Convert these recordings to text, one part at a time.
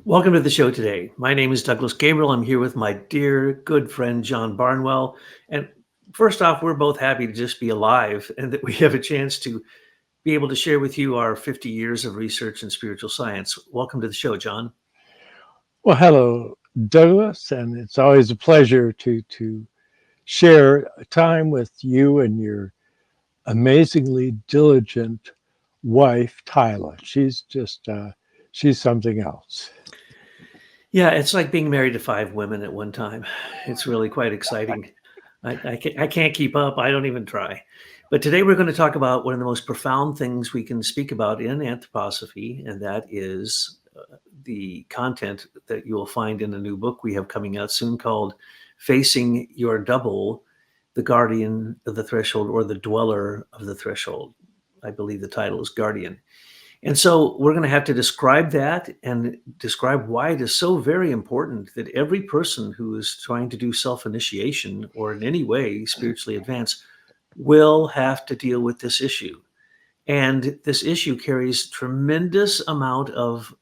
Welcome to the show today. My name is Douglas Gabriel. I'm here with my dear good friend John Barnwell. And first off, we're both happy to just be alive and that we have a chance to be able to share with you our 50 years of research in spiritual science. Welcome to the show, John. Well, hello, Douglas, and it's always a pleasure to share time with you and your amazingly diligent wife, Tyla. She's something else. Yeah, it's like being married to five women at one time. It's really quite exciting. I can't keep up. I don't even try. But today we're going to talk about one of the most profound things we can speak about in anthroposophy, and that is the content that you will find in a new book we have coming out soon called Facing Your Double, the Guardian of the Threshold or the Dweller of the Threshold. I believe the title is Guardian. And so we're going to have to describe that and describe why it is so very important that every person who is trying to do self initiation or in any way spiritually advance will have to deal with this issue. And this issue carries tremendous amount of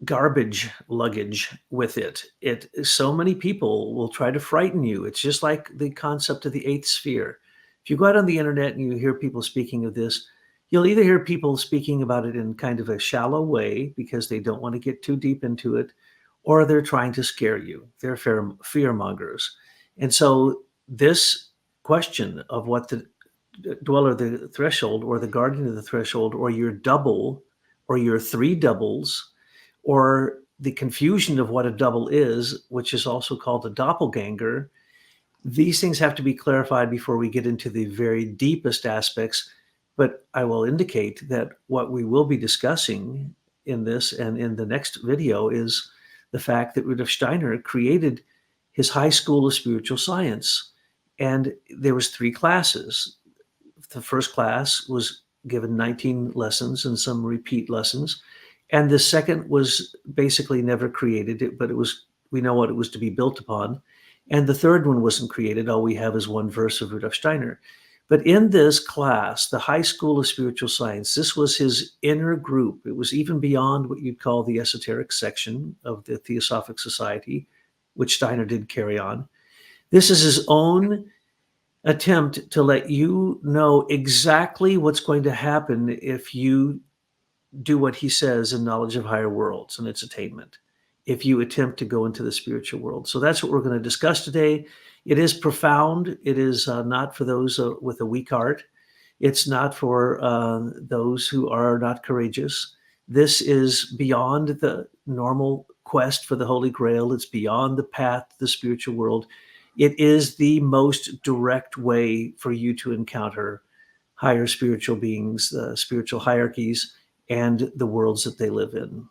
garbage luggage with it. It so many people will try to frighten you. It's just like the concept of the eighth sphere. If you go out on the internet and you hear people speaking of this, you'll either hear people speaking about it in kind of a shallow way because they don't want to get too deep into it, or they're trying to scare you. They're fear mongers. And so this question of what the dweller of the threshold or the guardian of the threshold or your double or your three doubles or the confusion of what a double is, which is also called a doppelganger, these things have to be clarified before we get into the very deepest aspects. But I will indicate that what we will be discussing in this and in the next video is the fact that Rudolf Steiner created his high school of spiritual science. And there was three classes. The first class was given 19 lessons and some repeat lessons. And the second was basically never created, but we know what it was to be built upon. And the third one wasn't created. All we have is one verse of Rudolf Steiner. But in this class, the High School of Spiritual Science, this was his inner group. It was even beyond what you'd call the esoteric section of the Theosophic Society, which Steiner did carry on. This is his own attempt to let you know exactly what's going to happen if you do what he says in knowledge of higher worlds and its attainment, if you attempt to go into the spiritual world. So that's what we're going to discuss today. It is profound. It is not for those with a weak heart. It's not for those who are not courageous. This is beyond the normal quest for the Holy Grail. It's beyond the path to the spiritual world. It is the most direct way for you to encounter higher spiritual beings, spiritual hierarchies, and the worlds that they live in.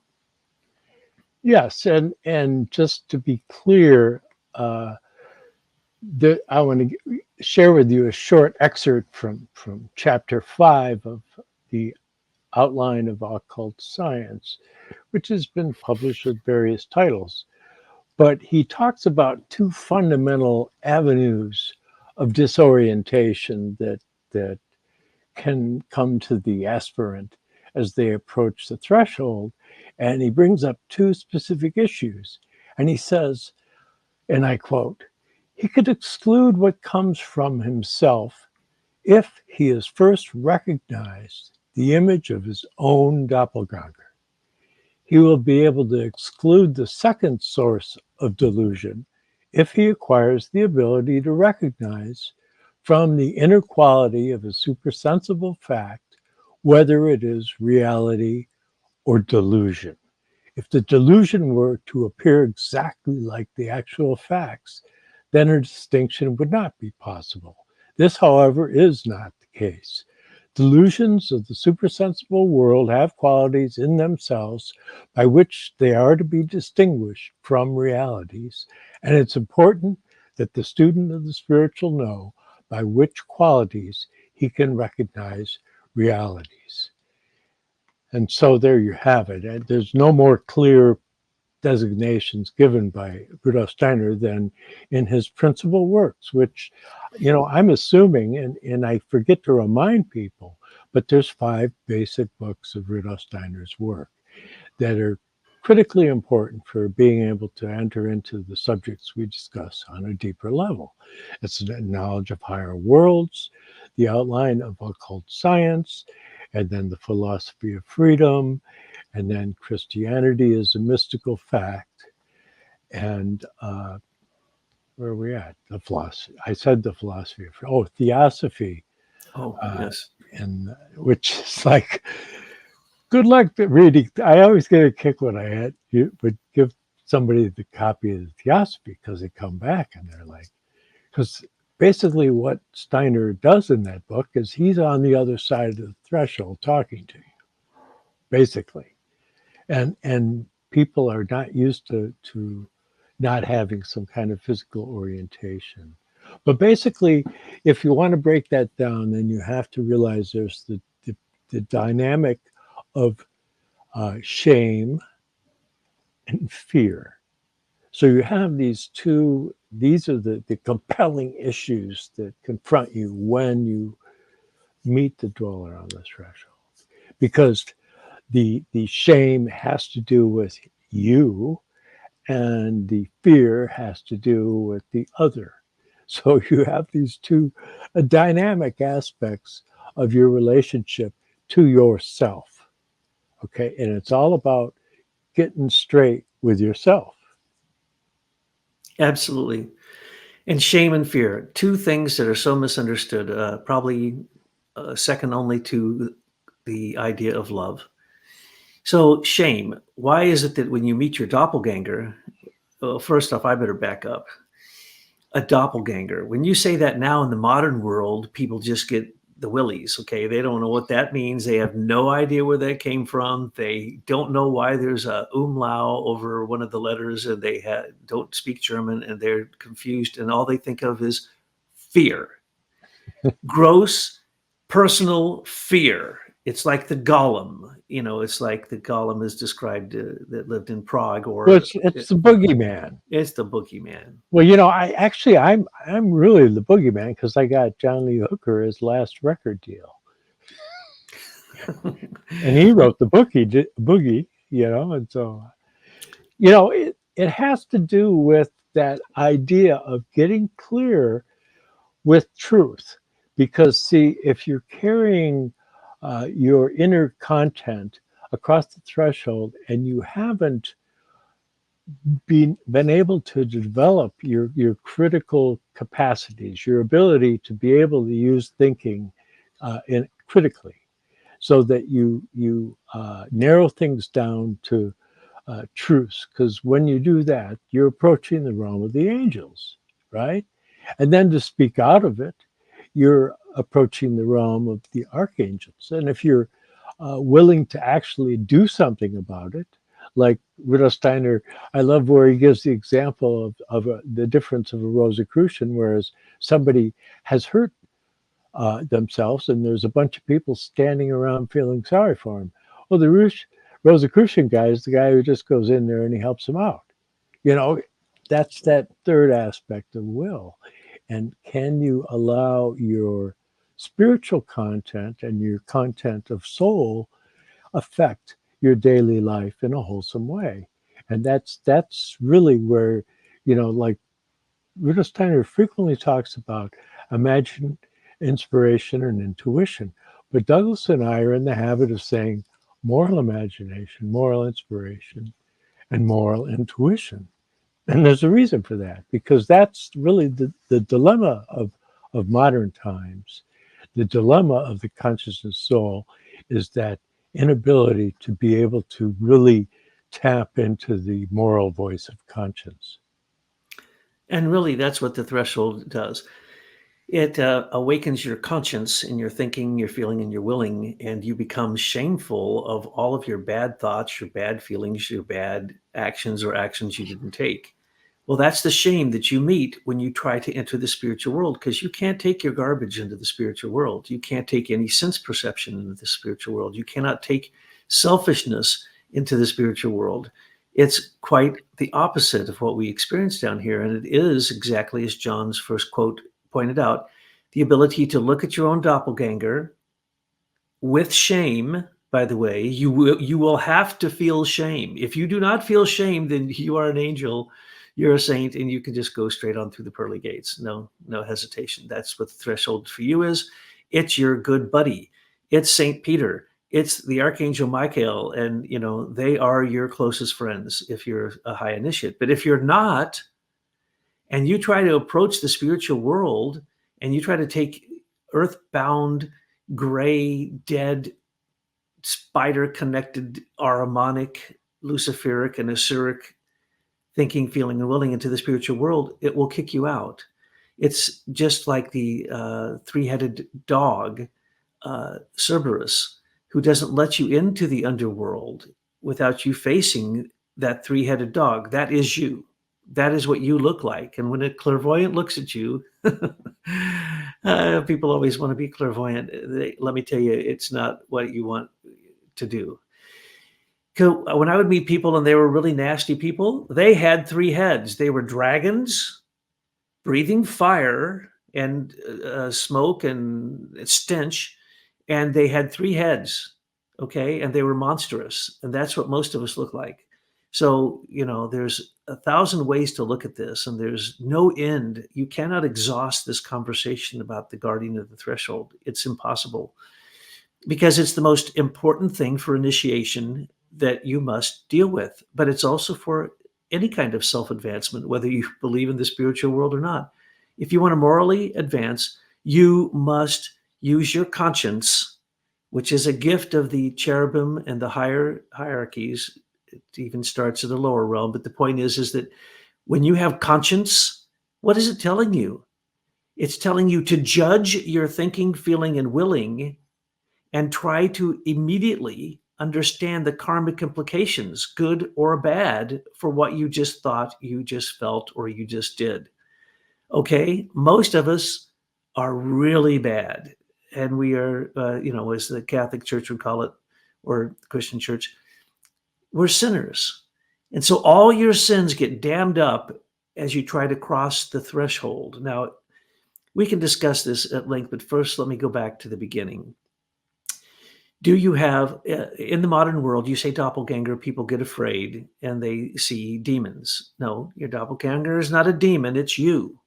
Yes, and just to be clear, I want to share with you a short excerpt from chapter 5 of the Outline of Occult Science, which has been published with various titles. But he talks about two fundamental avenues of disorientation that can come to the aspirant as they approach the threshold. And he brings up two specific issues. And he says, and I quote, he could exclude what comes from himself if he has first recognized the image of his own doppelganger. He will be able to exclude the second source of delusion if he acquires the ability to recognize from the inner quality of a supersensible fact whether it is reality or delusion. If the delusion were to appear exactly like the actual facts, then a distinction would not be possible. This, however, is not the case. Delusions of the supersensible world have qualities in themselves by which they are to be distinguished from realities, and it's important that the student of the spiritual know by which qualities he can recognize realities. And so there you have it. There's no more clear designations given by Rudolf Steiner than in his principal works, which, I'm assuming, and I forget to remind people, but there's 5 basic books of Rudolf Steiner's work. that are critically important for being able to enter into the subjects we discuss on a deeper level. It's the knowledge of higher worlds, the outline of occult science, and then the philosophy of freedom, and then Christianity is a mystical fact. And where are we at? The philosophy. I said the philosophy of theosophy, Oh, uh, yes. and which is like good luck reading. I always get a kick when you would give somebody the copy of the Theosophy because they come back and they're like, because basically what Steiner does in that book is he's on the other side of the threshold talking to you, basically, and people are not used to not having some kind of physical orientation. But basically, if you want to break that down, then you have to realize there's the dynamic of shame and fear. So you have these are the compelling issues that confront you when you meet the dweller on the threshold. Because the shame has to do with you and the fear has to do with the other. So you have these two dynamic aspects of your relationship to yourself. Okay. And it's all about getting straight with yourself. Absolutely. And shame and fear, two things that are so misunderstood, probably second only to the idea of love. So, shame. Why is it that when you meet your doppelganger, well, first off, I better back up. A doppelganger. When you say that now in the modern world, people just get the willies. Okay, they don't know what that means. They have no idea where that came from. They don't know why there's a umlaut over one of the letters, and they don't speak German, and they're confused. And all they think of is fear, gross, personal fear. It's like the golem. It's like the golem is described that lived in Prague, Well, or it's the boogeyman. it's the boogeyman. Well, I'm really the boogeyman because I got John Lee Hooker his last record deal, and he wrote the boogie, and so it has to do with that idea of getting clear with truth, because see, if you're carrying your inner content across the threshold and you haven't been able to develop your critical capacities, your ability to be able to use thinking critically, so that you narrow things down to truths. Because when you do that, you're approaching the realm of the angels, right? And then to speak out of it, you're approaching the realm of the archangels. And if you're willing to actually do something about it, like Rudolf Steiner, I love where he gives the example of the difference of a Rosicrucian, whereas somebody has hurt themselves and there's a bunch of people standing around feeling sorry for him. Well, the Rosicrucian guy is the guy who just goes in there and he helps them out. You know, that's that third aspect of will. And can you allow your spiritual content and your content of soul affect your daily life in a wholesome way? And that's really where, like Rudolf Steiner frequently talks about imagine, inspiration, and intuition. But Douglas and I are in the habit of saying moral imagination, moral inspiration, and moral intuition. And there's a reason for that, because that's really the dilemma of modern times. The dilemma of the consciousness soul is that inability to be able to really tap into the moral voice of conscience. And really, that's what the threshold does. It awakens your conscience in your thinking, your feeling, and your willing, and you become shameful of all of your bad thoughts, your bad feelings, your bad actions, or actions you didn't take. Well, that's the shame that you meet when you try to enter the spiritual world, because you can't take your garbage into the spiritual world. You can't take any sense perception into the spiritual world. You cannot take selfishness into the spiritual world. It's quite the opposite of what we experience down here. And it is exactly as John's first quote pointed out, the ability to look at your own doppelganger with shame, by the way. You will have to feel shame. If you do not feel shame, then you are an angel, you're a saint, and you can just go straight on through the pearly gates. No hesitation. That's what the threshold for you is. It's your good buddy. It's Saint Peter. It's the Archangel Michael, and they are your closest friends if you're a high initiate. But if you're not, and you try to approach the spiritual world, and you try to take earthbound, gray, dead, spider-connected, Ahrimanic, Luciferic, and Asuric thinking, feeling, and willing into the spiritual world, it will kick you out. It's just like the three-headed dog, Cerberus, who doesn't let you into the underworld without you facing that three-headed dog. That is you. That is what you look like. And when a clairvoyant looks at you, people always want to be clairvoyant. Let me tell you, it's not what you want to do. When I would meet people and they were really nasty people, they had three heads. They were dragons, breathing fire and smoke and stench, and they had three heads, okay? And they were monstrous, and that's what most of us look like. So, there's 1,000 ways to look at this, and there's no end. You cannot exhaust this conversation about the guardian of the threshold. It's impossible, because it's the most important thing for initiation that you must deal with. But it's also for any kind of self-advancement, whether you believe in the spiritual world or not. If you want to morally advance, you must use your conscience, which is a gift of the cherubim and the higher hierarchies. It even starts in the lower realm. But the point is that when you have conscience, what is it telling you? It's telling you to judge your thinking, feeling, and willing, and try to immediately understand the karmic implications, good or bad, for what you just thought, you just felt, or you just did. Okay, most of us are really bad, and we are, as the Catholic Church would call it, or the Christian Church, we're sinners. And so all your sins get dammed up as you try to cross the threshold. Now, we can discuss this at length, but first let me go back to the beginning. Do you have, in the modern world, you say doppelganger, people get afraid and they see demons. No, your doppelganger is not a demon, it's you.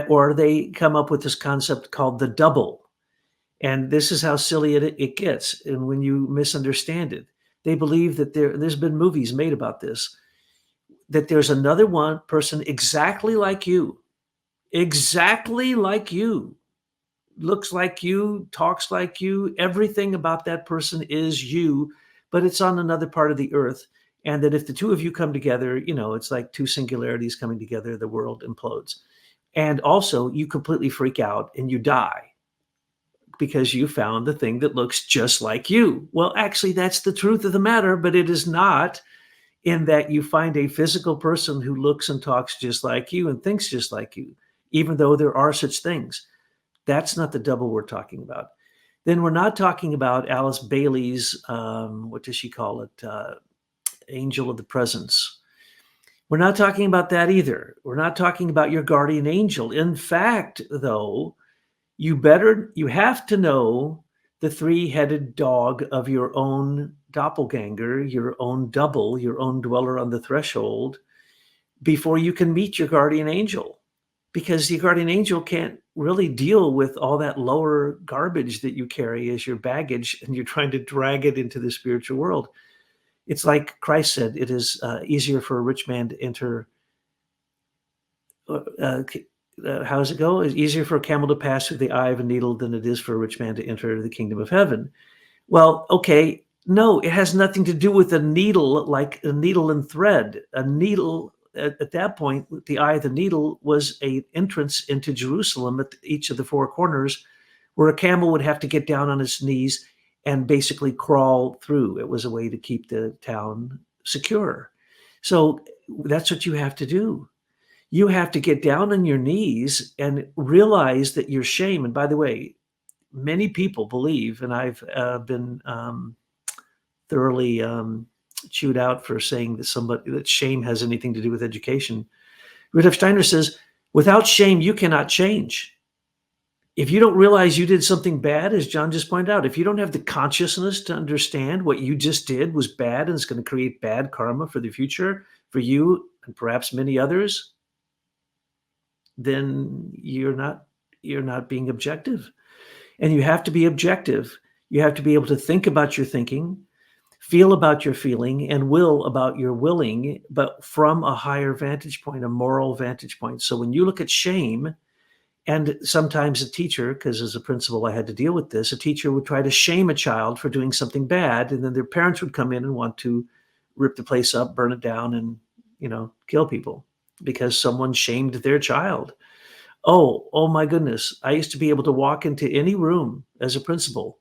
Or they come up with this concept called the double. And this is how silly it gets. And when you misunderstand it, they believe that there's been movies made about this, that there's another one person exactly like you, looks like you, talks like you, everything about that person is you, but it's on another part of the earth. And that if the two of you come together, it's like two singularities coming together, the world implodes. And also you completely freak out and you die because you found the thing that looks just like you. Well, actually, that's the truth of the matter, but it is not, in that you find a physical person who looks and talks just like you and thinks just like you, even though there are such things. That's not the double we're talking about. Then we're not talking about Alice Bailey's, what does she call it? Angel of the Presence. We're not talking about that either. We're not talking about your guardian angel. In fact, though, you have to know the three-headed dog of your own doppelganger, your own double, your own dweller on the threshold, before you can meet your guardian angel. Because the guardian angel can't really deal with all that lower garbage that you carry as your baggage, and you're trying to drag it into the spiritual world. It's like Christ said, it is easier for a rich man to enter. How does it go? It's easier for a camel to pass through the eye of a needle than it is for a rich man to enter the kingdom of heaven. Well, okay, no, it has nothing to do with a needle, like a needle and thread. A needle, at that point, the eye of the needle was an entrance into Jerusalem at each of the four corners, where a camel would have to get down on its knees and basically crawl through. It was a way to keep the town secure. So that's what you have to do. You have to get down on your knees and realize that your shame, and by the way, many people believe, and I've been thoroughly chewed out for saying that shame has anything to do with education. Rudolf Steiner says, without shame, you cannot change. If you don't realize you did something bad, as John just pointed out, if you don't have the consciousness to understand what you just did was bad and it's going to create bad karma for the future for you and perhaps many others, then you're not being objective. And you have to be objective. You have to be able to think about your thinking, feel about your feeling, and will about your willing, but from a higher vantage point, a moral vantage point. So when you look at shame, and sometimes a teacher, because as a principal I had to deal with this, a teacher would try to shame a child for doing something bad, and then their parents would come in and want to rip the place up, burn it down, and kill people because someone shamed their child. Oh my goodness. I used to be able to walk into any room as a principal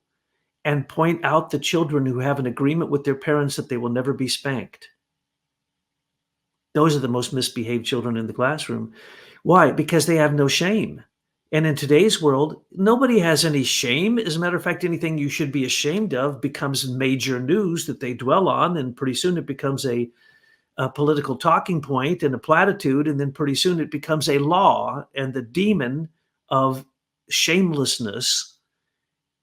and point out the children who have an agreement with their parents that they will never be spanked. Those are the most misbehaved children in the classroom. Why? Because they have no shame. And in today's world, nobody has any shame. As a matter of fact, anything you should be ashamed of becomes major news that they dwell on. And pretty soon it becomes a political talking point and a platitude. And then pretty soon it becomes a law. And the demon of shamelessness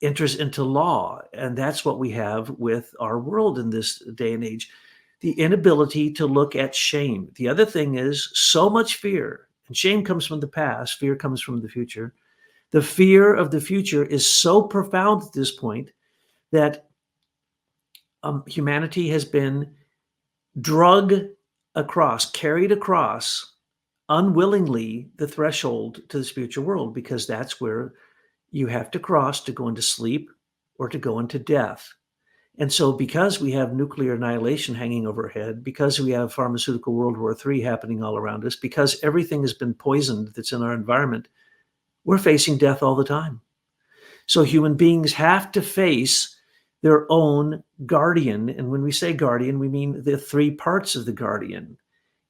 enters into law. And that's what we have with our world in this day and age. The inability to look at shame. The other thing is so much fear, and shame comes from the past, fear comes from the future. The fear of the future is so profound at this point that humanity has been carried across unwillingly the threshold to the spiritual world, because that's where you have to cross to go into sleep or to go into death. And so because we have nuclear annihilation hanging overhead, because we have pharmaceutical World War III happening all around us, because everything has been poisoned that's in our environment, we're facing death all the time. So human beings have to face their own guardian. And when we say guardian, we mean the three parts of the guardian.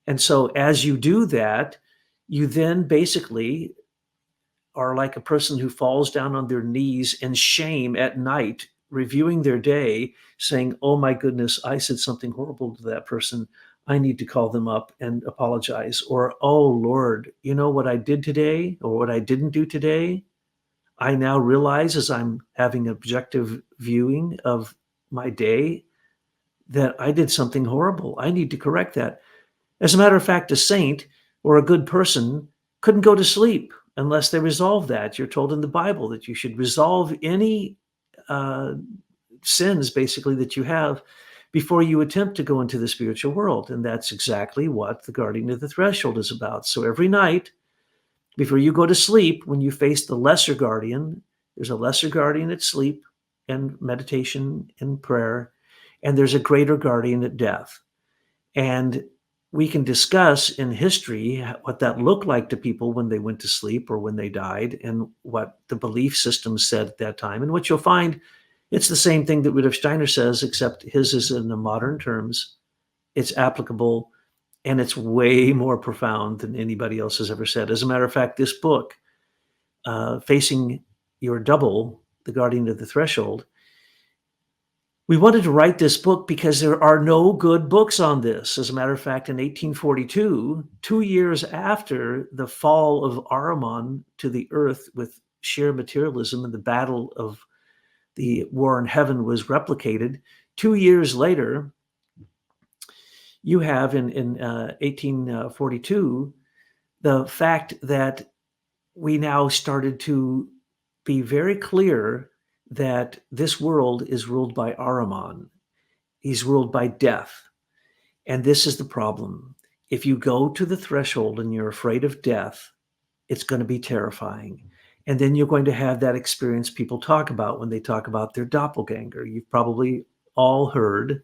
And so as you do that, you then basically are like a person who falls down on their knees in shame at night, reviewing their day, saying, oh my goodness, I said something horrible to that person. I need to call them up and apologize. Or, oh Lord, you know what I did today or what I didn't do today? I now realize as I'm having objective viewing of my day that I did something horrible. I need to correct that. As a matter of fact, a saint or a good person couldn't go to sleep unless they resolve that. You're told in the Bible that you should resolve any sins, basically, that you have before you attempt to go into the spiritual world. And that's exactly what the guarding of the threshold is about. So every night, before you go to sleep, when you face the lesser guardian, there's a lesser guardian at sleep and meditation and prayer, and there's a greater guardian at death. And we can discuss in history what that looked like to people when they went to sleep or when they died, and what the belief system said at that time. And what you'll find, it's the same thing that Rudolf Steiner says, except his is in the modern terms. It's applicable, and it's way more profound than anybody else has ever said. As a matter of fact, this book, Facing Your Double, The Guardian of the Threshold, we wanted to write this book because there are no good books on this. As a matter of fact, in 1842, 2 years after the fall of Ahriman to the earth with sheer materialism and the battle of the war in heaven was replicated, 2 years later, you have in 1842, the fact that we now started to be very clear that this world is ruled by Ahriman. He's ruled by death. And this is the problem. If you go to the threshold and you're afraid of death, it's going to be terrifying. And then you're going to have that experience people talk about when they talk about their doppelganger. You've probably all heard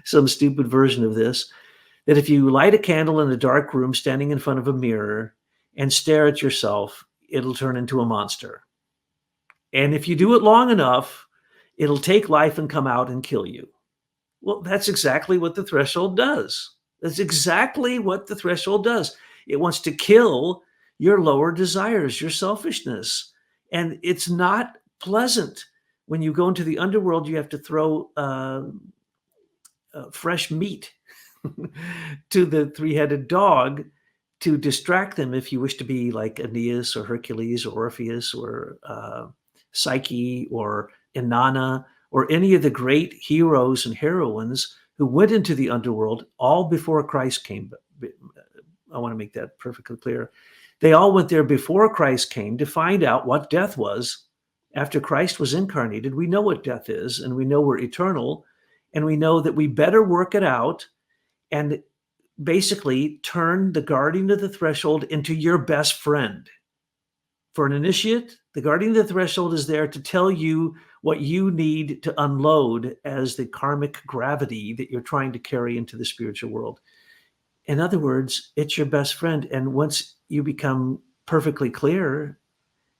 some stupid version of this, that if you light a candle in a dark room standing in front of a mirror and stare at yourself, it'll turn into a monster. And if you do it long enough, it'll take life and come out and kill you. Well, that's exactly what the threshold does. That's exactly what the threshold does. It wants to kill your lower desires, your selfishness. And it's not pleasant. When you go into the underworld, you have to throw fresh meat to the three-headed dog to distract them if you wish to be like Aeneas or Hercules or Orpheus or Psyche or Inanna or any of the great heroes and heroines who went into the underworld all before Christ came. I want to make that perfectly clear. They all went there before Christ came to find out what death was. After Christ was incarnated, we know what death is, and we know we're eternal, and we know that we better work it out and basically turn the guardian of the threshold into your best friend. For an initiate, the guardian of the threshold is there to tell you what you need to unload as the karmic gravity that you're trying to carry into the spiritual world. In other words, it's your best friend. And once you become perfectly clear,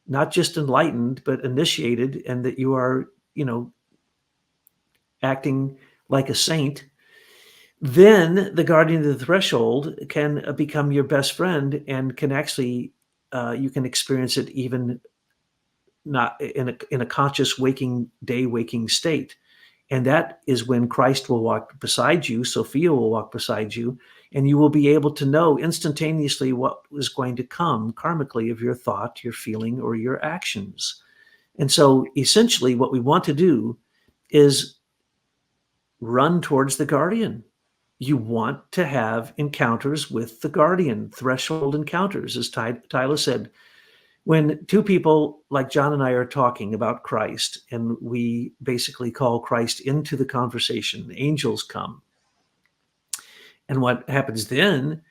not just enlightened, but initiated, and that you are, acting like a saint, then the guardian of the threshold can become your best friend and can actually, you can experience it even not in a conscious waking state. And that is when Christ will walk beside you, Sophia will walk beside you, and you will be able to know instantaneously what is going to come karmically of your thought, your feeling, or your actions. And so essentially what we want to do is run towards the guardian. You want to have encounters with the guardian, threshold encounters, as Tyler said. When two people like John and I are talking about Christ, and we basically call Christ into the conversation, angels come. And what happens then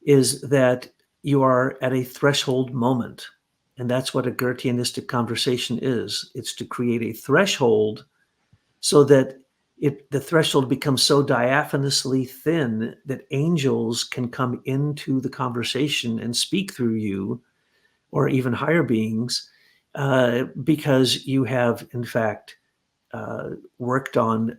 is that you are at a threshold moment. And that's what a Goetheanistic conversation is. It's to create a threshold so that the threshold becomes so diaphanously thin that angels can come into the conversation and speak through you, or even higher beings, because you have, in fact, worked on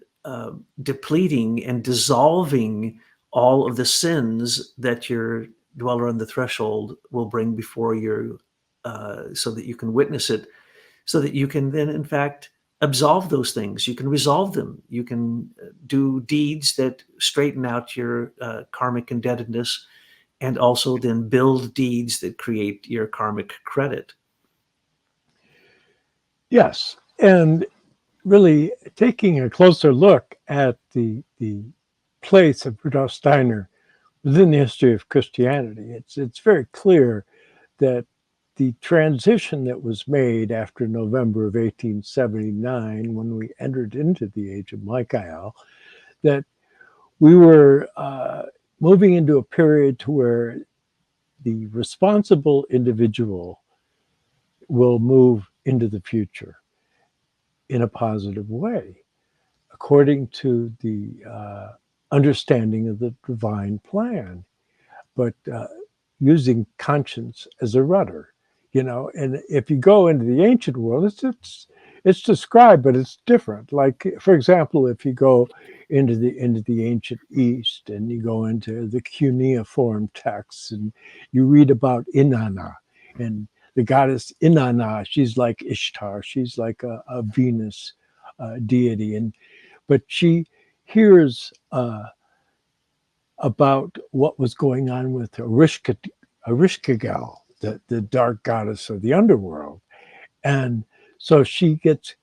depleting and dissolving all of the sins that your dweller on the threshold will bring before you, so that you can witness it, so that you can then, in fact, absolve those things. You can resolve them. You can do deeds that straighten out your karmic indebtedness, and also then build deeds that create your karmic credit. Yes. And really taking a closer look at the place of Rudolf Steiner within the history of Christianity, it's very clear that the transition that was made after November of 1879, when we entered into the age of Michael, that we were moving into a period to where the responsible individual will move into the future in a positive way, according to the understanding of the divine plan, but using conscience as a rudder, And if you go into the ancient world, it's described, but it's different. Like, for example, if you go into the ancient East and you go into the cuneiform texts and you read about Inanna, and the goddess Inanna, she's like Ishtar, she's like a Venus deity, but she hears about what was going on with Erishkigal, the dark goddess of the underworld. And so she gets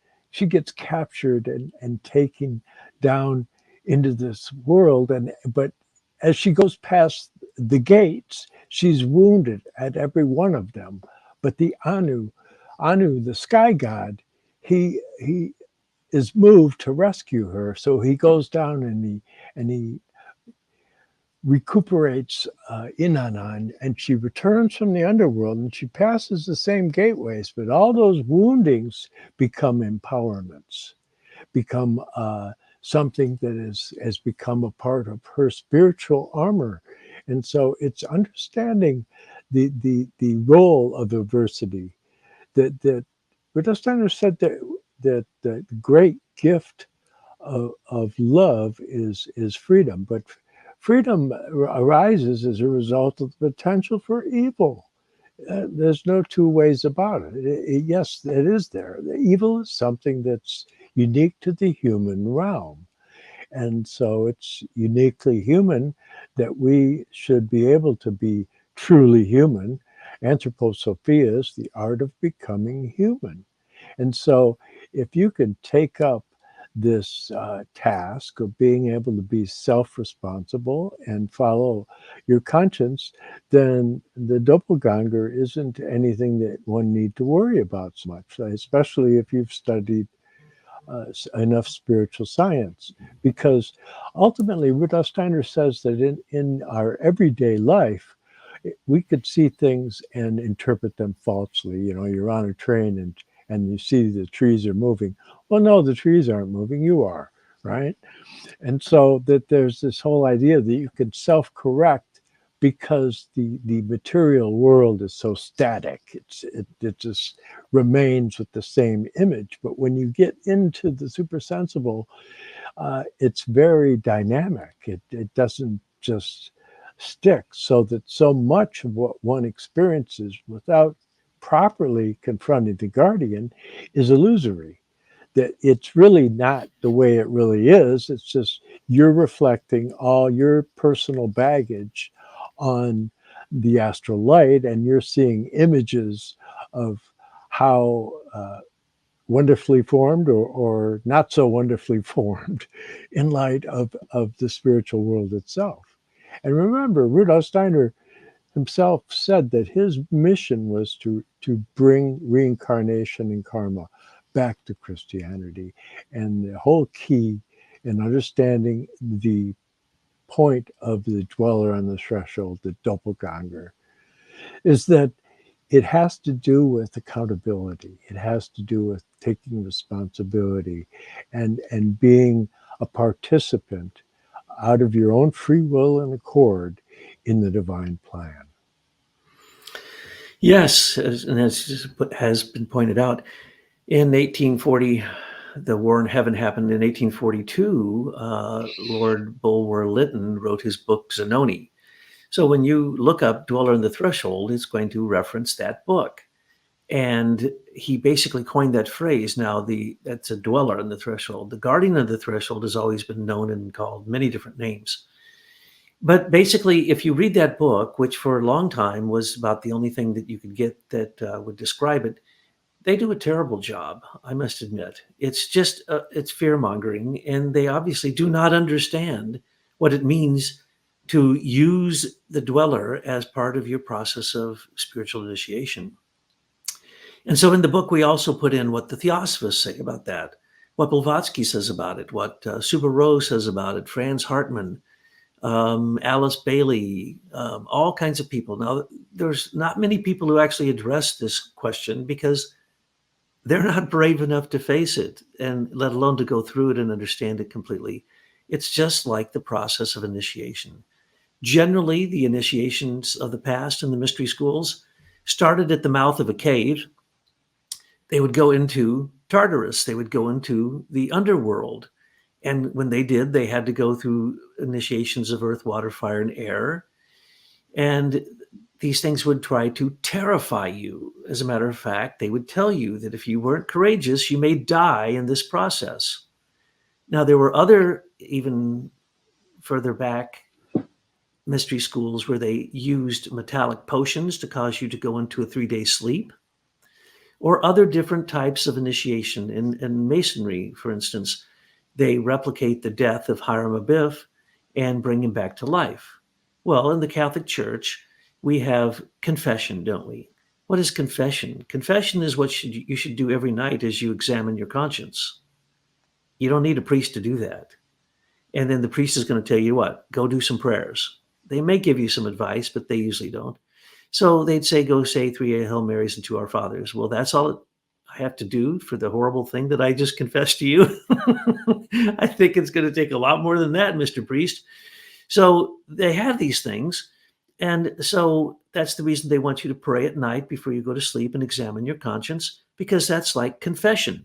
captured and taken down into this world. But as she goes past the gates, she's wounded at every one of them. But the Anu, the sky god, he is moved to rescue her. So he goes down and he recuperates Inanna, and she returns from the underworld, and she passes the same gateways, but all those woundings become empowerments, become something that has become a part of her spiritual armor. And so it's understanding the role of adversity. That Rudolf Steiner said that the great gift of love is freedom, but freedom arises as a result of the potential for evil. There's no two ways about it. Yes, it is there. The evil is something that's unique to the human realm. And so it's uniquely human that we should be able to be truly human. Anthroposophia is the art of becoming human. And so, if you can take up this task of being able to be self responsible and follow your conscience, then the doppelganger isn't anything that one need to worry about so much, especially if you've studied enough spiritual science. Because ultimately, Rudolf Steiner says that in our everyday life, we could see things and interpret them falsely. You know, you're on a train and you see the trees are moving. Well, no, the trees aren't moving. You are, right? And so that there's this whole idea that you can self-correct because the material world is so static. It just remains with the same image. But when you get into the supersensible, it's very dynamic. It doesn't just stick, so that so much of what one experiences without properly confronting the guardian is illusory. That it's really not the way it really is. It's just you're reflecting all your personal baggage on the astral light, and you're seeing images of how wonderfully formed or not so wonderfully formed in light of the spiritual world itself. And remember, Rudolf Steiner himself said that his mission was to bring reincarnation and karma back to Christianity. And the whole key in understanding the point of the dweller on the threshold, the doppelganger, is that it has to do with accountability. It has to do with taking responsibility and being a participant out of your own free will and accord in the divine plan. Yes, and as has been pointed out, in 1840, the War in Heaven happened in 1842. Lord Bulwer Lytton wrote his book Zanoni. So when you look up Dweller on the Threshold, it's going to reference that book. And he basically coined that phrase. Now, that's a dweller on the threshold. The guardian of the threshold has always been known and called many different names. But basically, if you read that book, which for a long time was about the only thing that you could get that would describe it, they do a terrible job, I must admit. It's just, it's fear-mongering, and they obviously do not understand what it means to use the dweller as part of your process of spiritual initiation. And so in the book, we also put in what the Theosophists say about that, what Blavatsky says about it, what Subaru says about it, Franz Hartmann, Alice Bailey, all kinds of people. Now, there's not many people who actually address this question because they're not brave enough to face it, and let alone to go through it and understand it completely. It's just like the process of initiation. Generally, the initiations of the past in the mystery schools started at the mouth of a cave. They would go into Tartarus, they would go into the underworld. And when they did, they had to go through initiations of earth, water, fire, and air. And these things would try to terrify you. As a matter of fact, they would tell you that if you weren't courageous, you may die in this process. Now, there were other, even further back, mystery schools where they used metallic potions to cause you to go into a 3-day sleep, or other different types of initiation. In Masonry, for instance, they replicate the death of Hiram Abiff and bring him back to life. Well, in the Catholic Church, we have confession, don't we? What is confession? Confession is what you should do every night as you examine your conscience. You don't need a priest to do that. And then the priest is going to tell you what? Go do some prayers. They may give you some advice, but they usually don't. So they'd say, go say 3 Hail Marys and 2 Our Fathers. Well, that's all I have to do for the horrible thing that I just confessed to you. I think it's going to take a lot more than that, Mr. Priest. So they have these things. And so that's the reason they want you to pray at night before you go to sleep and examine your conscience, because that's like confession.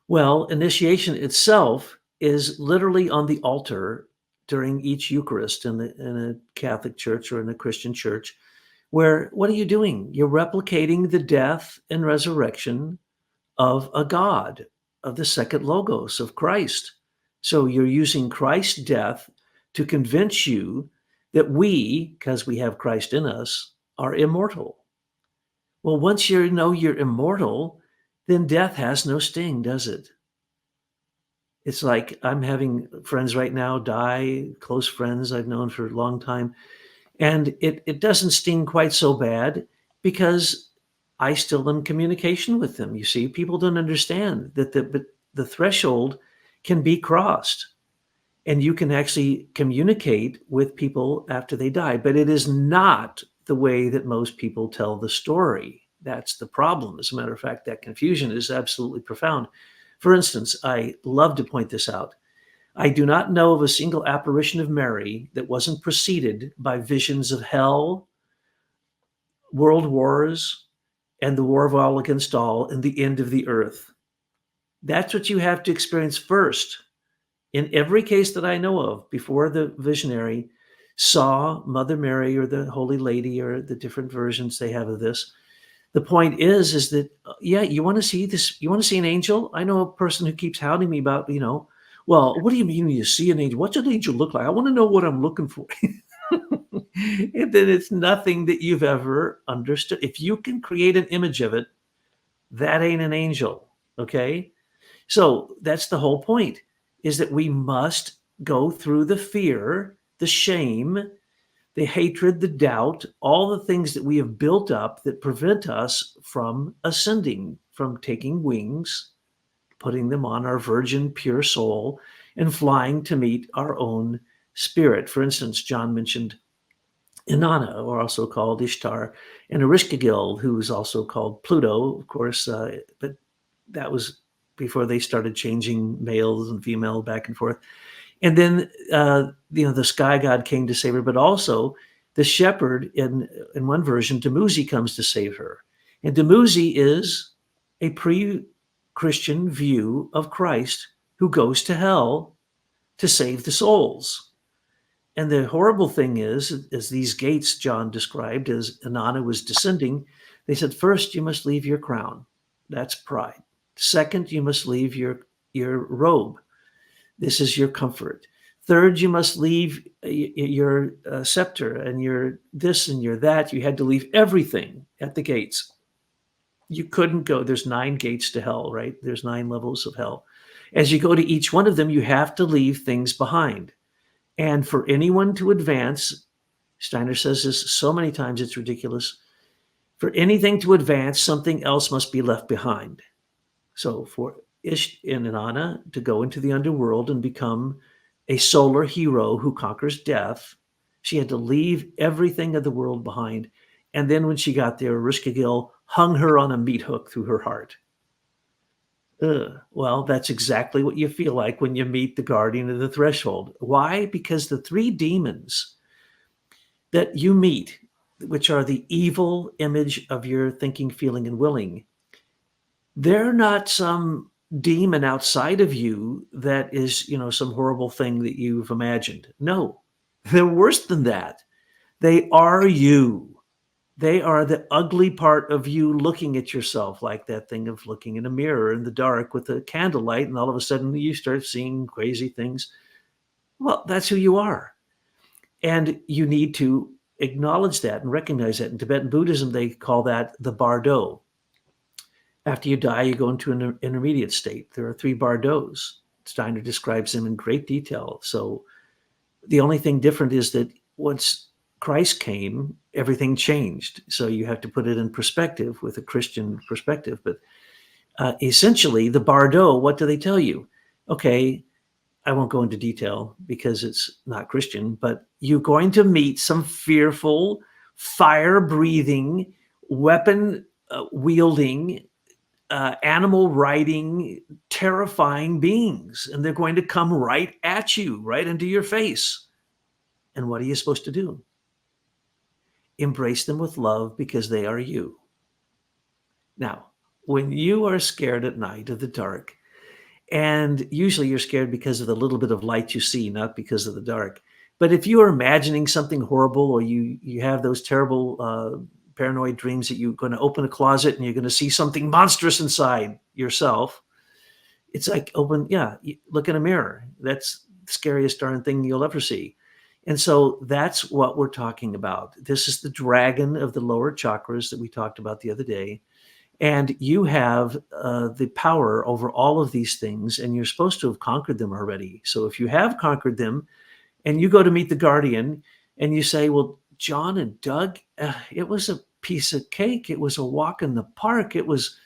Well, initiation itself is literally on the altar during each Eucharist in a Catholic church or in a Christian church, where what are you doing? You're replicating the death and resurrection of a God, of the second logos of Christ. So you're using Christ's death to convince you that we, because we have Christ in us, are immortal. Well, once you know you're immortal, then death has no sting, does it? It's like I'm having friends right now die, close friends I've known for a long time, and it doesn't sting quite so bad because I still am in communication with them. You see, people don't understand that the threshold can be crossed and you can actually communicate with people after they die, but it is not the way that most people tell the story. That's the problem. As a matter of fact, that confusion is absolutely profound. For instance, I love to point this out. I do not know of a single apparition of Mary that wasn't preceded by visions of hell, world wars, and the war of all against all and the end of the earth. That's what you have to experience first. In every case that I know of, before the visionary saw Mother Mary or the Holy Lady or the different versions they have of this, the point is that yeah, you want to see this, you want to see an angel? I know a person who keeps hounding me about, well, what do you mean you see an angel? What's an angel look like? I want to know what I'm looking for. And then it's nothing that you've ever understood. If you can create an image of it, that ain't an angel. Okay. So that's the whole point, is that we must go through the fear, the shame, the hatred, the doubt, all the things that we have built up that prevent us from ascending, from taking wings, putting them on our virgin pure soul and flying to meet our own spirit. For instance, John mentioned Inanna, or also called Ishtar, and Erishkigal, who is also called Pluto, of course, but that was before they started changing males and female back and forth. And then, the sky god came to save her, but also the shepherd in one version, Dumuzi comes to save her. And Dumuzi is a pre-Christian view of Christ who goes to hell to save the souls. And the horrible thing is, as these gates John described, as Inanna was descending, they said, first, you must leave your crown. That's pride. Second, you must leave your robe. This is your comfort. Third, you must leave your scepter and your this and your that. You had to leave everything at the gates. You couldn't go. There's 9 gates to hell, right? There's 9 levels of hell. As you go to each one of them, you have to leave things behind. And for anyone to advance, Steiner says this so many times, it's ridiculous. For anything to advance, something else must be left behind. So for Inanna to go into the underworld and become a solar hero who conquers death, she had to leave everything of the world behind. And then when she got there, Erishkigal hung her on a meat hook through her heart. Well, that's exactly what you feel like when you meet the guardian of the threshold. Why? Because the 3 demons that you meet, which are the evil image of your thinking, feeling, and willing, they're not some demon outside of you that is, some horrible thing that you've imagined. No, they're worse than that. They are you. They are the ugly part of you looking at yourself, like that thing of looking in a mirror in the dark with a candlelight, and all of a sudden you start seeing crazy things. Well, that's who you are. And you need to acknowledge that and recognize that. In Tibetan Buddhism, they call that the bardo. After you die, you go into an intermediate state. There are 3 bardos. Steiner describes them in great detail. So the only thing different is that once Christ came, everything changed. So you have to put it in perspective with a Christian perspective. But essentially, the bardo, what do they tell you? Okay, I won't go into detail because it's not Christian, but you're going to meet some fearful, fire-breathing, weapon-wielding, animal-riding, terrifying beings. And they're going to come right at you, right into your face. And what are you supposed to do? Embrace them with love because they are you. Now, when you are scared at night of the dark, and usually you're scared because of the little bit of light you see, not because of the dark. But if you are imagining something horrible, or you have those terrible paranoid dreams that you're going to open a closet and you're going to see something monstrous inside yourself, it's like look in a mirror. That's the scariest darn thing you'll ever see. And so that's what we're talking about. This is the dragon of the lower chakras that we talked about the other day. And you have the power over all of these things, and you're supposed to have conquered them already. So if you have conquered them and you go to meet the guardian and you say, well, John and Doug, it was a piece of cake. It was a walk in the park. It was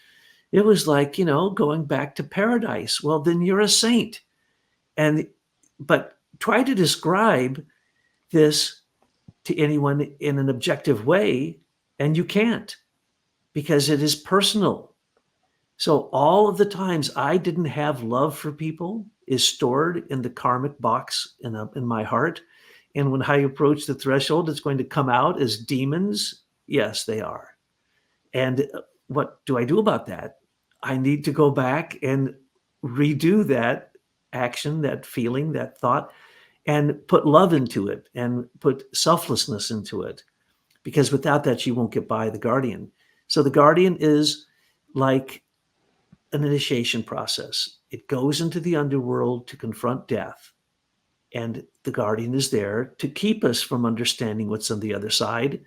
like, going back to paradise. Well, then you're a saint. But try to describe this to anyone in an objective way, and you can't, because it is personal. So all of the times I didn't have love for people is stored in the karmic box in my heart. And when I approach the threshold, it's going to come out as demons. Yes, they are. And what do I do about that? I need to go back and redo that action, that feeling, that thought, and put love into it and put selflessness into it. Because without that, you won't get by the guardian. So the guardian is like an initiation process. It goes into the underworld to confront death. And the guardian is there to keep us from understanding what's on the other side.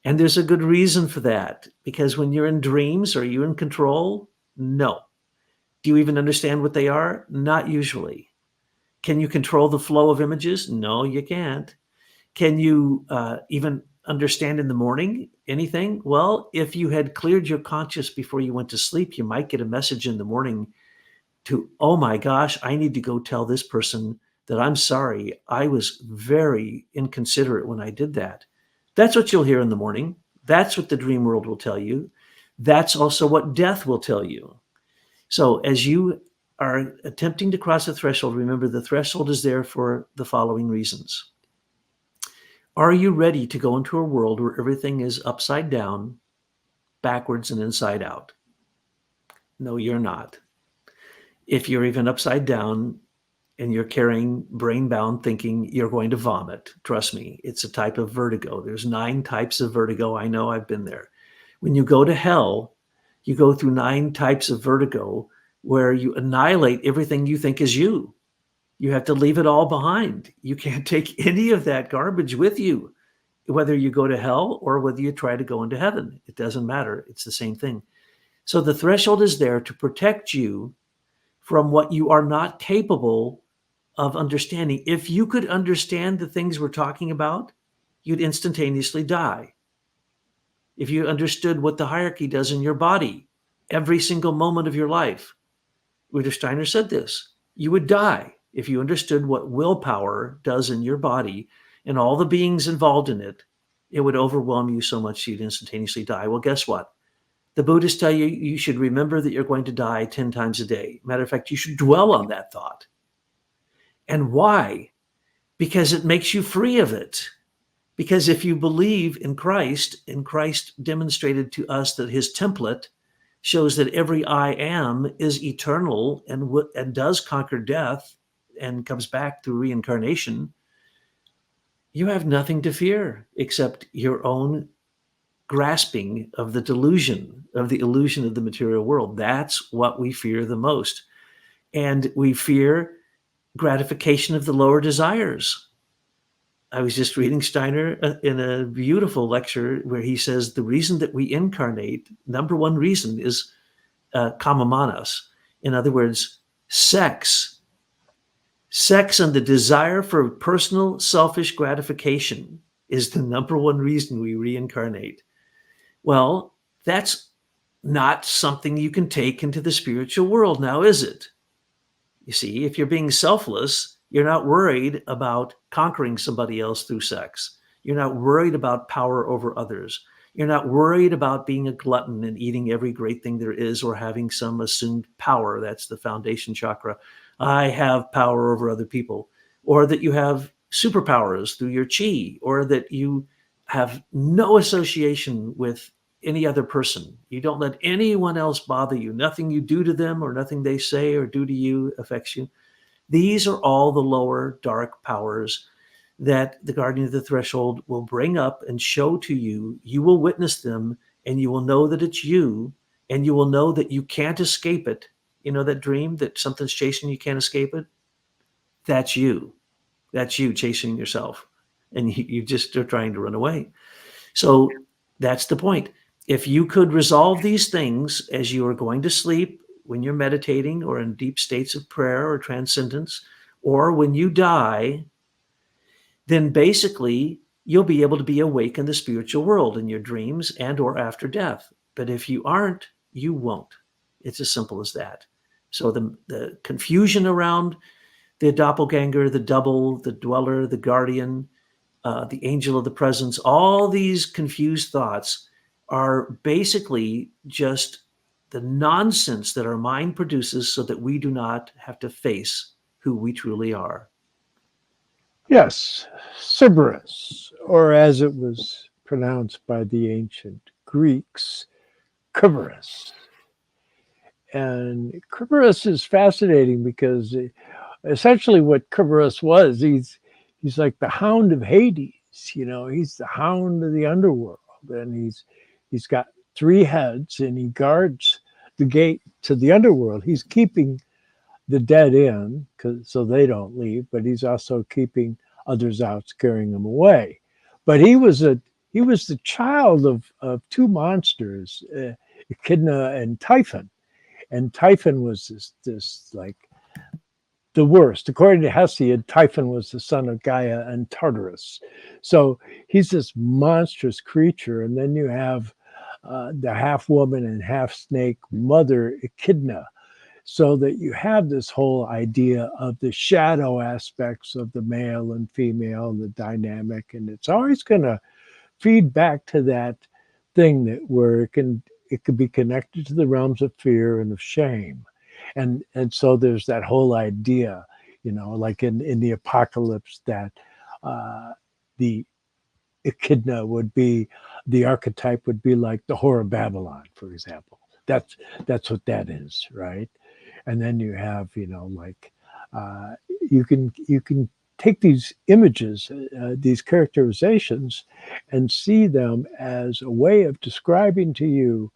And there's a good reason for that, because when you're in dreams, are you in control? No. Do you even understand what they are? Not usually. Can you control the flow of images? No, you can't. Can you even understand in the morning anything? Well, if you had cleared your conscious before you went to sleep, you might get a message in the morning to, oh my gosh, I need to go tell this person that I'm sorry. I was very inconsiderate when I did that. That's what you'll hear in the morning. That's what the dream world will tell you. That's also what death will tell you. So as you are attempting to cross the threshold, remember the threshold is there for the following reasons. Are you ready to go into a world where everything is upside down, backwards, and inside out? No, you're not. If you're even upside down and you're carrying brain-bound thinking, you're going to vomit. Trust me, it's a type of vertigo. There's 9 types of vertigo. I know, I've been there. When you go to hell, you go through 9 types of vertigo where you annihilate everything you think is you. You have to leave it all behind. You can't take any of that garbage with you, whether you go to hell or whether you try to go into heaven. It doesn't matter. It's the same thing. So the threshold is there to protect you from what you are not capable of understanding. If you could understand the things we're talking about, you'd instantaneously die. If you understood what the hierarchy does in your body every single moment of your life, Rudolf Steiner said this, you would die if you understood what willpower does in your body and all the beings involved in it. It would overwhelm you so much you'd instantaneously die. Well, guess what? The Buddhists tell you you should remember that you're going to die 10 times a day. Matter of fact, you should dwell on that thought. And why? Because it makes you free of it. Because if you believe in Christ, and Christ demonstrated to us that his template shows that every I am is eternal and does conquer death and comes back through reincarnation, you have nothing to fear except your own grasping of the delusion, of the illusion of the material world. That's what we fear the most. And we fear gratification of the lower desires. I was just reading Steiner in a beautiful lecture where he says the reason that we incarnate, number one reason is kamamanas. In other words, sex. Sex and the desire for personal selfish gratification is the number one reason we reincarnate. Well, that's not something you can take into the spiritual world now, is it? You see, if you're being selfless, you're not worried about conquering somebody else through sex. You're not worried about power over others. You're not worried about being a glutton and eating every great thing there is or having some assumed power. That's the foundation chakra. I have power over other people. Or that you have superpowers through your chi, or that you have no association with any other person. You don't let anyone else bother you. Nothing you do to them or nothing they say or do to you affects you. These are all the lower dark powers that the guardian of the threshold will bring up and show to you. You will witness them and you will know that it's you, and you will know that you can't escape it. You know that dream that something's chasing you, can't escape it? That's you. That's you chasing yourself. and you just are trying to run away. So that's the point. If you could resolve these things as you are going to sleep, when you're meditating or in deep states of prayer or transcendence, or when you die, then basically you'll be able to be awake in the spiritual world in your dreams and or after death. But if you aren't, you won't. It's as simple as that. So the confusion around the doppelganger, the double, the dweller, the guardian, the angel of the presence, all these confused thoughts are basically just the nonsense that our mind produces so that we do not have to face who we truly are. Yes, Cerberus, or as it was pronounced by the ancient Greeks, Cerberus. And Cerberus is fascinating because essentially what Cerberus was, he's like the hound of Hades. He's the hound of the underworld, and he's got three heads, and he guards the gate to the underworld. He's keeping the dead in, so they don't leave, but he's also keeping others out, scaring them away. But he was the child of two monsters, Echidna and Typhon. And Typhon was this like the worst. According to Hesiod, Typhon was the son of Gaia and Tartarus. So he's this monstrous creature. And then you have the half woman and half snake mother Echidna. So that you have this whole idea of the shadow aspects of the male and female, the dynamic, and it's always going to feed back to that thing that where it could be connected to the realms of fear and of shame. And so there's that whole idea, like in the apocalypse, that the echidna would be, the archetype would be like the whore of Babylon, for example. That's what that is, right? And then you have, like you can take these images, these characterizations, and see them as a way of describing to you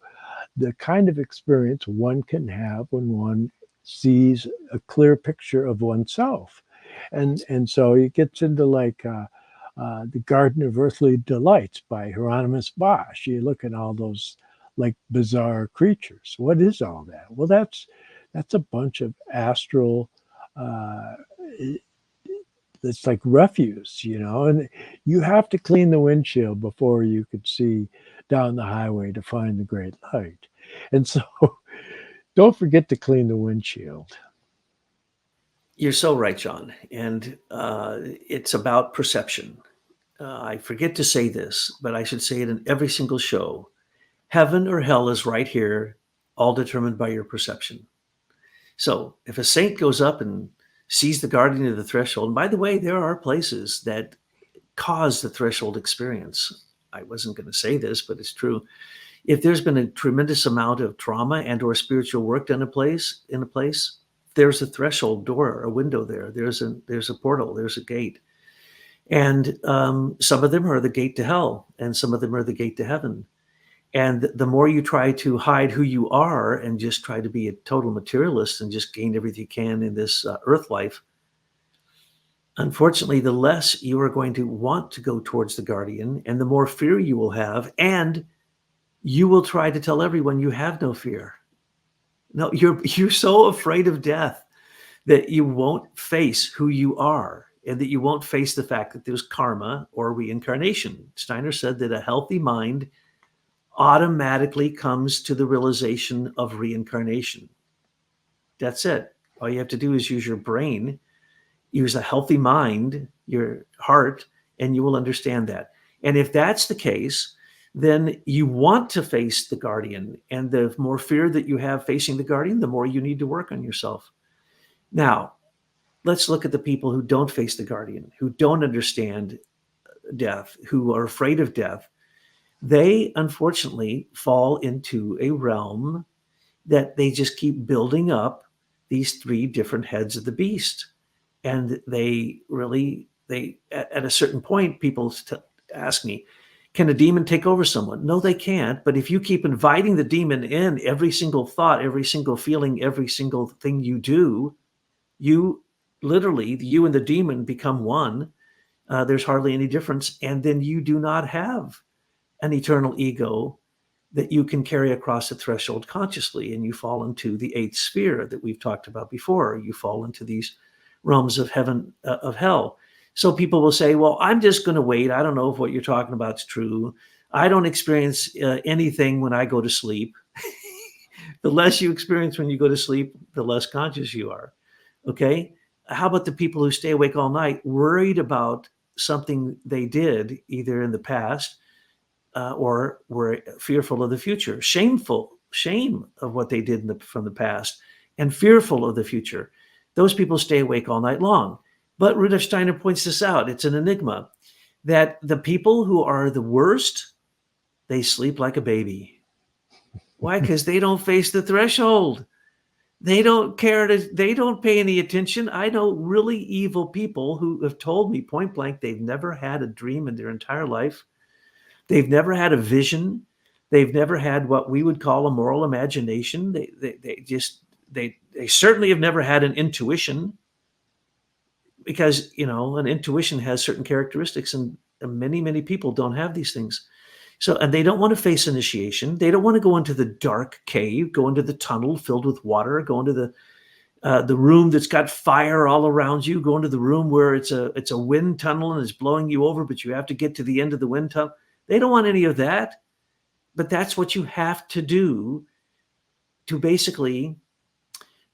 the kind of experience one can have when one sees a clear picture of oneself. And so it gets into like the Garden of Earthly Delights by Hieronymus Bosch. You look at all those like bizarre creatures. What is all that? Well, that's a bunch of astral it's like refuse, and you have to clean the windshield before you could see down the highway to find the great light. And so don't forget to clean the windshield. You're so right, John. And it's about perception. I forget to say this, but I should say it in every single show. Heaven or hell is right here, all determined by your perception. So if a saint goes up and sees the guardian of the threshold, and by the way, there are places that cause the threshold experience. I wasn't going to say this, but it's true. If there's been a tremendous amount of trauma and or spiritual work done in a place, there's a threshold door, a window there. There's a portal, there's a gate. And some of them are the gate to hell, and some of them are the gate to heaven. And the more you try to hide who you are and just try to be a total materialist and just gain everything you can in this earth life, unfortunately, the less you are going to want to go towards the guardian and the more fear you will have. And you will try to tell everyone you have no fear. No, you're so afraid of death that you won't face who you are and that you won't face the fact that there's karma or reincarnation. Steiner said that a healthy mind automatically comes to the realization of reincarnation. That's it. All you have to do is use your brain, use a healthy mind, your heart, and you will understand that. And if that's the case, then you want to face the guardian. And the more fear that you have facing the guardian, the more you need to work on yourself. Now, let's look at the people who don't face the guardian, who don't understand death, who are afraid of death. They unfortunately fall into a realm that they just keep building up these three different heads of the beast. And they at a certain point, people ask me, can a demon take over someone? No, they can't. But if you keep inviting the demon in every single thought, every single feeling, every single thing you do, you literally, you and the demon become one There's hardly any difference. And then you do not have an eternal ego that you can carry across the threshold consciously, and you fall into the eighth sphere that we've talked about before. You fall into these realms of heaven, of hell. So people will say, well, I'm just going to wait. I don't know if what you're talking about is true. I don't experience anything when I go to sleep. The less you experience when you go to sleep, the less conscious you are. Okay. How about the people who stay awake all night, worried about something they did either in the past or were fearful of the future, shame of what they did from the past, and fearful of the future? Those people stay awake all night long. But Rudolf Steiner points this out. It's an enigma that the people who are the worst, they sleep like a baby. Why? Because they don't face the threshold. They don't care they don't pay any attention. I know really evil people who have told me point blank they've never had a dream in their entire life. They've never had a vision. They've never had what we would call a moral imagination. They certainly have never had an intuition, because an intuition has certain characteristics, and many people don't have these things. So, and they don't want to face initiation. They don't want to go into the dark cave, go into the tunnel filled with water, go into the room that's got fire all around you, go into the room where it's a wind tunnel and it's blowing you over, but you have to get to the end of the wind tunnel. They don't want any of that. But that's what you have to do to basically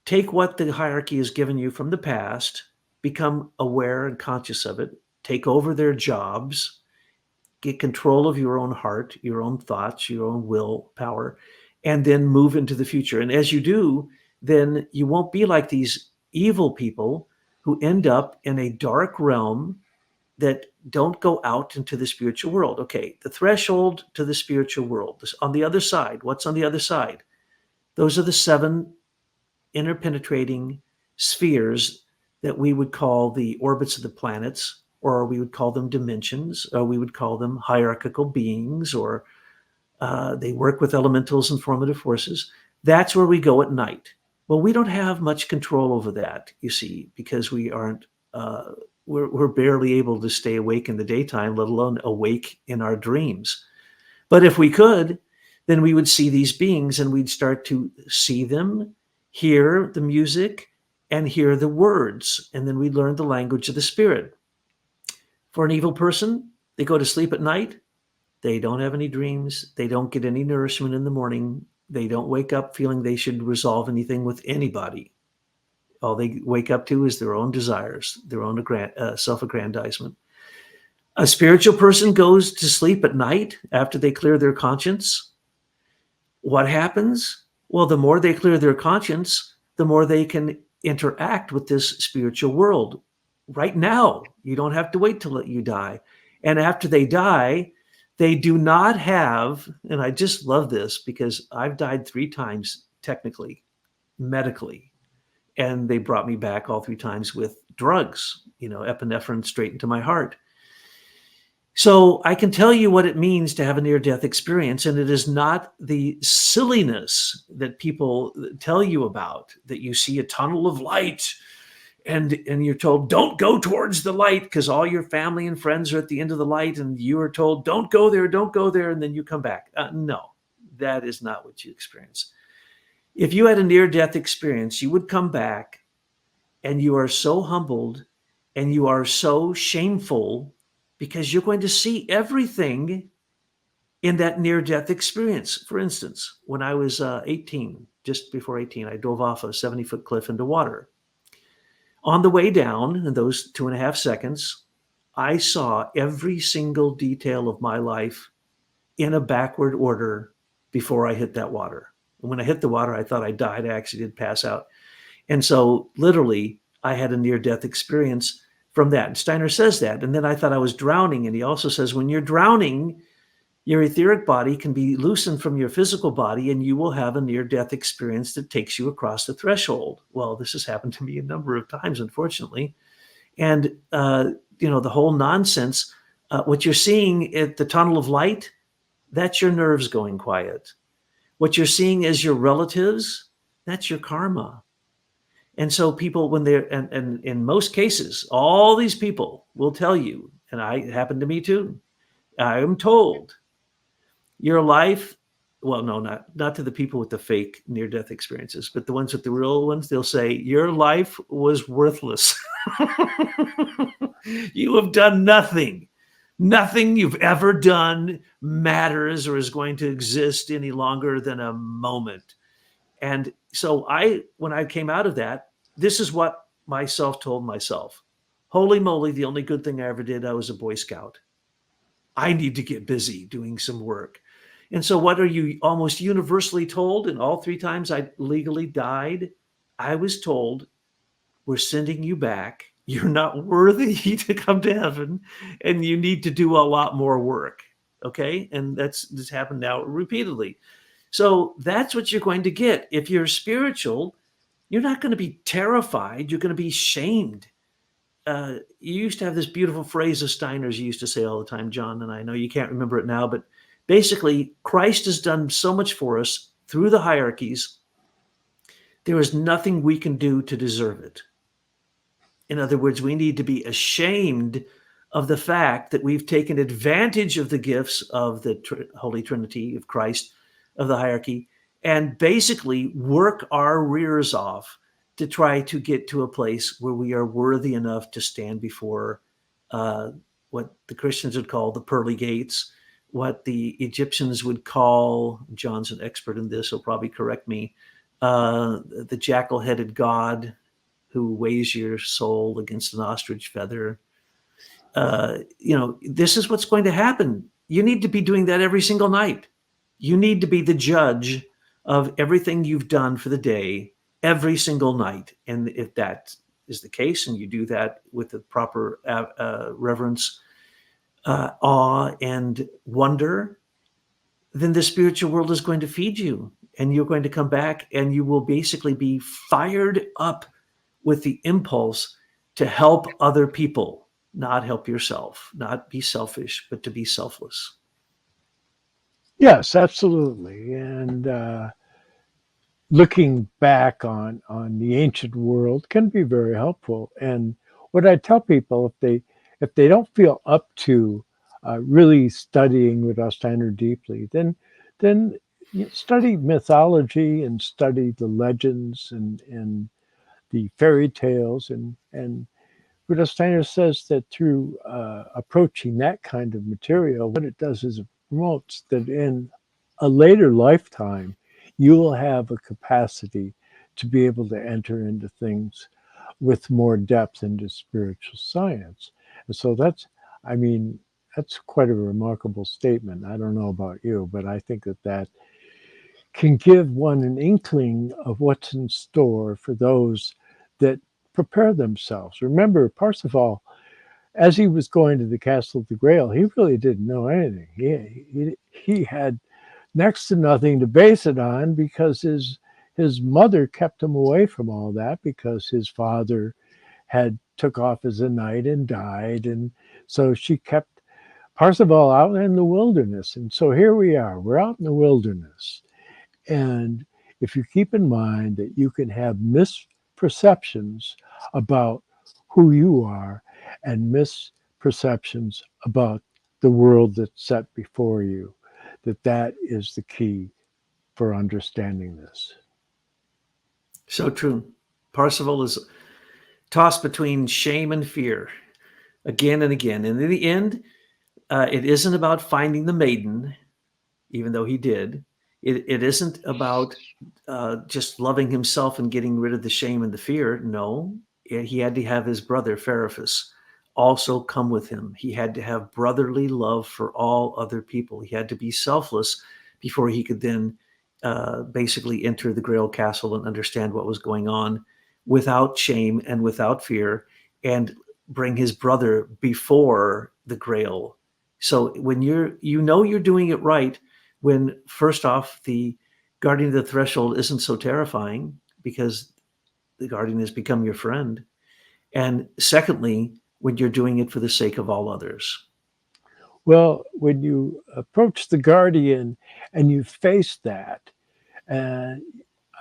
take what the hierarchy has given you from the past, become aware and conscious of it, take over their jobs, get control of your own heart, your own thoughts, your own will power, and then move into the future. And as you do, then you won't be like these evil people who end up in a dark realm that don't go out into the spiritual world. Okay, the threshold to the spiritual world. On the other side, what's on the other side? Those are the 7 interpenetrating spheres that we would call the orbits of the planets, or we would call them dimensions, or we would call them hierarchical beings, or they work with elementals and formative forces. That's where we go at night. Well, we don't have much control over that, you see, because we aren't, we're barely able to stay awake in the daytime, let alone awake in our dreams. But if we could, then we would see these beings and we'd start to see them, hear the music, and hear the words. And then we'd learn the language of the spirit. For an evil person, they go to sleep at night. They don't have any dreams. They don't get any nourishment in the morning. They don't wake up feeling they should resolve anything with anybody. All they wake up to is their own desires, their own self-aggrandizement. A spiritual person goes to sleep at night after they clear their conscience. What happens? Well, the more they clear their conscience, the more they can interact with this spiritual world. Right now, you don't have to wait till you die. And after they die, they do not have, and I just love this because I've died 3 times technically, medically, and they brought me back all 3 times with drugs, epinephrine straight into my heart. So I can tell you what it means to have a near-death experience, and it is not the silliness that people tell you about, that you see a tunnel of light and you're told, don't go towards the light because all your family and friends are at the end of the light, and you are told, don't go there, and then you come back. No, that is not what you experience. If you had a near-death experience, you would come back and you are so humbled and you are so shameful because you're going to see everything in that near-death experience. For instance, when I was 18, just before 18, I dove off a 70-foot cliff into water. On the way down, in those 2.5 seconds, I saw every single detail of my life in a backward order before I hit that water. And when I hit the water, I thought I died. I actually did pass out. And so literally, I had a near-death experience from that. And Steiner says that. And then I thought I was drowning. And he also says, when you're drowning, your etheric body can be loosened from your physical body, and you will have a near-death experience that takes you across the threshold. Well, this has happened to me a number of times, unfortunately. And, the whole nonsense, what you're seeing at the tunnel of light, that's your nerves going quiet. What you're seeing as your relatives, that's your karma. And so people, when they're, and in most cases, all these people will tell you and it happened to me too. I am told your life, well, no, not to the people with the fake near death experiences, but the ones with the real ones, they'll say your life was worthless. You have done nothing. Nothing you've ever done matters or is going to exist any longer than a moment. And so when I came out of that, this is what myself told myself. Holy moly, the only good thing I ever did, I was a Boy Scout. I need to get busy doing some work. And so, what are you almost universally told? And all three times I legally died, I was told, we're sending you back. You're not worthy to come to heaven, and you need to do a lot more work. Okay. And this happened now repeatedly. So, that's what you're going to get. If you're spiritual, you're not going to be terrified. You're going to be shamed. You used to have this beautiful phrase of Steiner's you used to say all the time, John, and I know you can't remember it now, but basically, Christ has done so much for us through the hierarchies. There is nothing we can do to deserve it. In other words, we need to be ashamed of the fact that we've taken advantage of the gifts of the Holy Trinity of Christ, of the hierarchy, and basically work our rears off to try to get to a place where we are worthy enough to stand before what the Christians would call the pearly gates, what the Egyptians would call, John's an expert in this, he'll probably correct me, the jackal-headed god who weighs your soul against an ostrich feather. This is what's going to happen. You need to be doing that every single night. You need to be the judge of everything you've done for the day every single night. And if that is the case, and you do that with the proper reverence, awe, and wonder, then the spiritual world is going to feed you, and you're going to come back, and you will basically be fired up with the impulse to help other people, not help yourself, not be selfish, but to be selfless. Yes, absolutely. And looking back on the ancient world can be very helpful. And what I tell people, if they don't feel up to really studying Rudolf Steiner deeply, then you study mythology and study the legends and the fairy tales. And Rudolf Steiner says that through approaching that kind of material, what it does is it promotes that in a later lifetime, you will have a capacity to be able to enter into things with more depth into spiritual science. And so I mean, that's quite a remarkable statement. I don't know about you, but I think that can give one an inkling of what's in store for those that prepare themselves. Remember, Parsifal, as he was going to the Castle of the Grail, he really didn't know anything. He had next to nothing to base it on because his mother kept him away from all that because his father had took off as a knight and died, and so she kept Parsifal out in the wilderness. And so here we are, we're out in the wilderness. And if you keep in mind that you can have misperceptions about who you are and misperceptions about the world that's set before you, that is the key for understanding this. So true. Parsifal is tossed between shame and fear again and again. And in the end, it isn't about finding the maiden, even though he did. It isn't about just loving himself and getting rid of the shame and the fear. No, he had to have his brother Feraphus also come with him. He had to have brotherly love for all other people. He had to be selfless before he could then basically enter the Grail Castle and understand what was going on without shame and without fear, and bring his brother before the Grail. So when you're doing it right, when first off, the guardian of the threshold isn't so terrifying because the guardian has become your friend. And secondly, when you're doing it for the sake of all others. Well, when you approach the guardian and you face that, uh,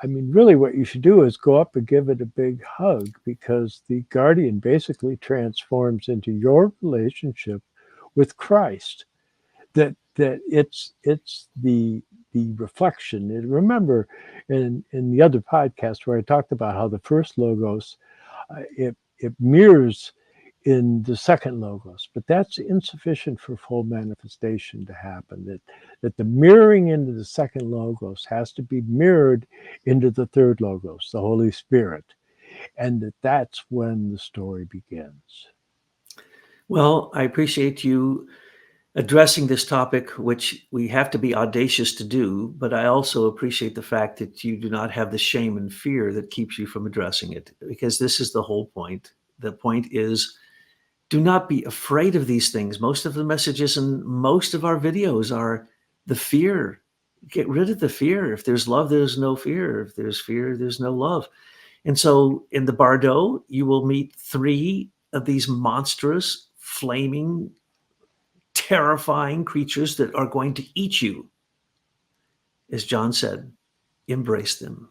I mean, really, what you should do is go up and give it a big hug, because the guardian basically transforms into your relationship with Christ. That it's the reflection. And remember, in the other podcast where I talked about how the first logos, it mirrors in the second logos, but that's insufficient for full manifestation to happen. That the mirroring into the second logos has to be mirrored into the third logos, the Holy Spirit, and that's when the story begins. Well, I appreciate you addressing this topic, which we have to be audacious to do, but I also appreciate the fact that you do not have the shame and fear that keeps you from addressing it, because this is the whole point. The point is, do not be afraid of these things. Most of the messages in most of our videos are the fear. Get rid of the fear. If there's love, there's no fear. If there's fear, there's no love. And so in the Bardo, you will meet 3 of these monstrous, flaming, terrifying creatures that are going to eat you. As John said, embrace them.